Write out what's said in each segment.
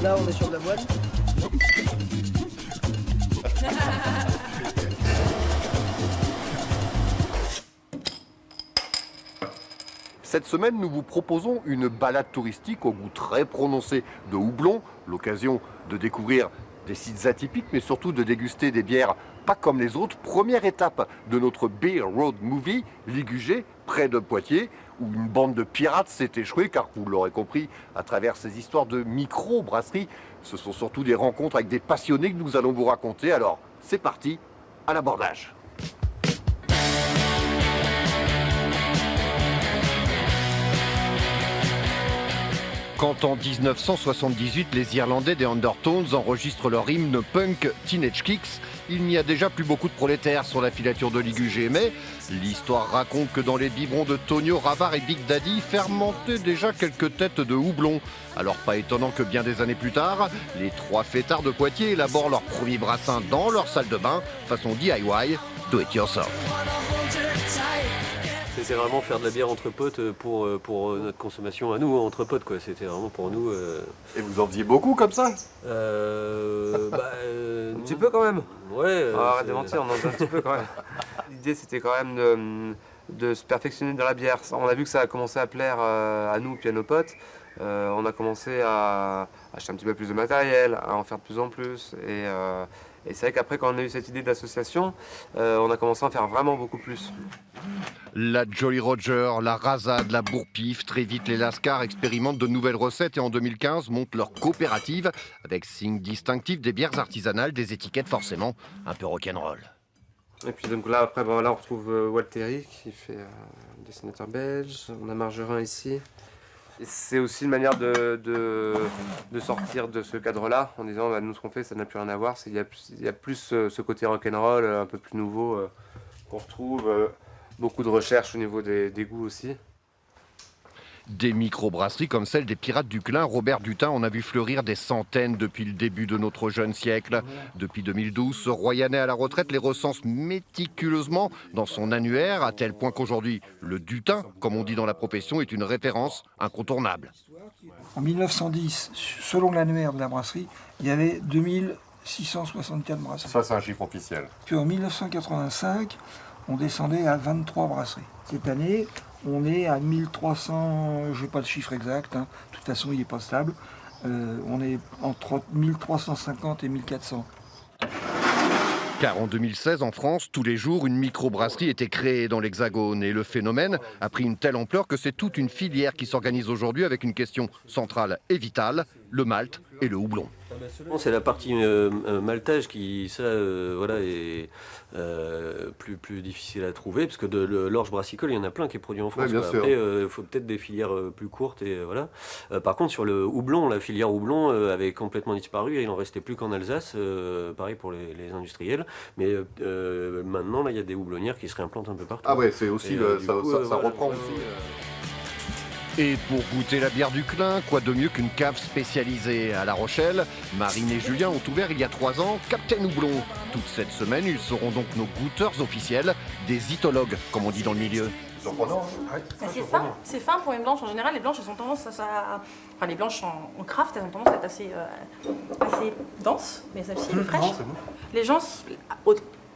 Là, on est sur de l'avoine. Cette semaine, nous vous proposons une balade touristique au goût très prononcé de houblon, l'occasion de découvrir des sites atypiques, mais surtout de déguster des bières pas comme les autres. Première étape de notre Beer Road Movie, Ligugé, près de Poitiers, où une bande de pirates s'est échouée, car vous l'aurez compris, à travers ces histoires de micro-brasseries, ce sont surtout des rencontres avec des passionnés que nous allons vous raconter. Alors, c'est parti, à l'abordage. Quand en 1978, les Irlandais des Undertones enregistrent leur hymne punk Teenage Kicks, il n'y a déjà plus beaucoup de prolétaires sur la filature de Ligugé. Mais l'histoire raconte que dans les biberons de Tonio, Ravar et Big Daddy fermentaient déjà quelques têtes de houblon. Alors pas étonnant que bien des années plus tard, les trois fêtards de Poitiers élaborent leur premier brassin dans leur salle de bain, façon DIY, do it yourself. C'est vraiment faire de la bière entre potes pour notre consommation à nous, entre potes quoi. C'était vraiment pour nous. Et vous en faisiez beaucoup comme ça? Un Un petit peu quand même. Ouais. Arrête de mentir, on en faisait un petit peu quand même. L'idée c'était quand même de se perfectionner dans la bière. On a vu que ça a commencé à plaire à nous puis à nos potes. On a commencé à acheter un petit peu plus de matériel, à en faire de plus en plus. Et c'est vrai qu'après quand on a eu cette idée d'association, on a commencé à en faire vraiment beaucoup plus. La Jolly Roger, la Razade, la Bourpif, très vite les Lascars expérimentent de nouvelles recettes et en 2015 montent leur coopérative avec signe distinctif des bières artisanales, des étiquettes forcément un peu rock'n'roll. Et puis donc là après là on retrouve Walteri qui fait un dessinateur belge, on a Margerin ici. Et c'est aussi une manière de sortir de ce cadre-là en disant bah, nous ce qu'on fait ça n'a plus rien à voir, il y a plus ce côté rock'n'roll un peu plus nouveau qu'on retrouve, beaucoup de recherche au niveau des goûts aussi. Des microbrasseries comme celle des Pirates du Clin, Robert Dutin en a vu fleurir des centaines depuis le début de notre jeune siècle. Depuis 2012, ce Royanais à la retraite les recense méticuleusement dans son annuaire, à tel point qu'aujourd'hui, le Dutin, comme on dit dans la profession, est une référence incontournable. En 1910, selon l'annuaire de la brasserie, il y avait 2664 brasseries. Ça, c'est un chiffre officiel. Puis en 1985, on descendait à 23 brasseries. Cette année, on est à 1300, je n'ai pas de chiffre exact, hein. De toute façon il n'est pas stable, on est entre 1350 et 1400. Car en 2016, en France, tous les jours, une microbrasserie était créée dans l'Hexagone. Et le phénomène a pris une telle ampleur que c'est toute une filière qui s'organise aujourd'hui avec une question centrale et vitale, le malt et le houblon. C'est la partie maltage qui, ça, voilà, est plus difficile à trouver, parce que de l'orge brassicole, il y en a plein qui est produit en France. Ouais, bien sûr. Après, il faut peut-être des filières plus courtes, et voilà. Par contre, sur le houblon, la filière houblon avait complètement disparu, et il n'en restait plus qu'en Alsace, pareil pour les industriels. Mais maintenant, là, il y a des houblonnières qui se réimplantent un peu partout. Ah ouais, c'est aussi, ça voilà, reprend aussi. Et pour goûter la bière du Clin, quoi de mieux qu'une cave spécialisée à La Rochelle? Marine et Julien ont ouvert il y a 3 ans Captain Houblon. Toute cette semaine, ils seront donc nos goûteurs officiels, des itologues, comme on dit dans le milieu. C'est fin pour une blanche. En général, les blanches, elles ont tendance enfin, les blanches en craft, elles ont tendance à être assez denses, mais celle-ci est fraîche. c'est bon. Les gens,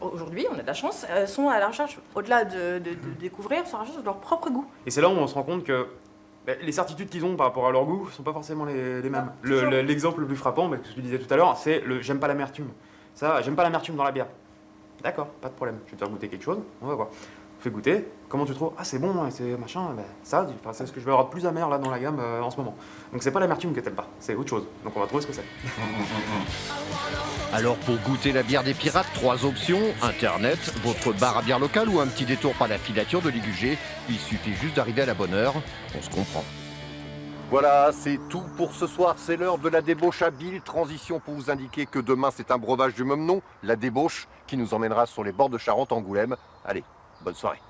aujourd'hui, on a de la chance, sont à la recherche, au-delà de découvrir, sont à la recherche de leur propre goût. Et c'est là où on se rend compte que les certitudes qu'ils ont par rapport à leur goût sont pas forcément les mêmes. L'exemple le plus frappant, ce que tu disais tout à l'heure, c'est le j'aime pas l'amertume. Ça, j'aime pas l'amertume dans la bière. D'accord, pas de problème. Je vais te faire goûter quelque chose, on va voir. On fait goûter, comment tu trouves? Ah c'est bon, c'est machin, ça, c'est ce que je vais avoir de plus amer là dans la gamme en ce moment. Donc c'est pas l'amertume que t'aimes pas, c'est autre chose. Donc on va trouver ce que c'est. Alors pour goûter la bière des pirates, 3 options, internet, votre bar à bière locale ou un petit détour par la filature de Ligugé. Il suffit juste d'arriver à la bonne heure, on se comprend. Voilà, c'est tout pour ce soir, c'est l'heure de la débauche habile. Transition pour vous indiquer que demain c'est un breuvage du même nom, la débauche, qui nous emmènera sur les bords de Charente-Angoulême. Allez, bonne soirée.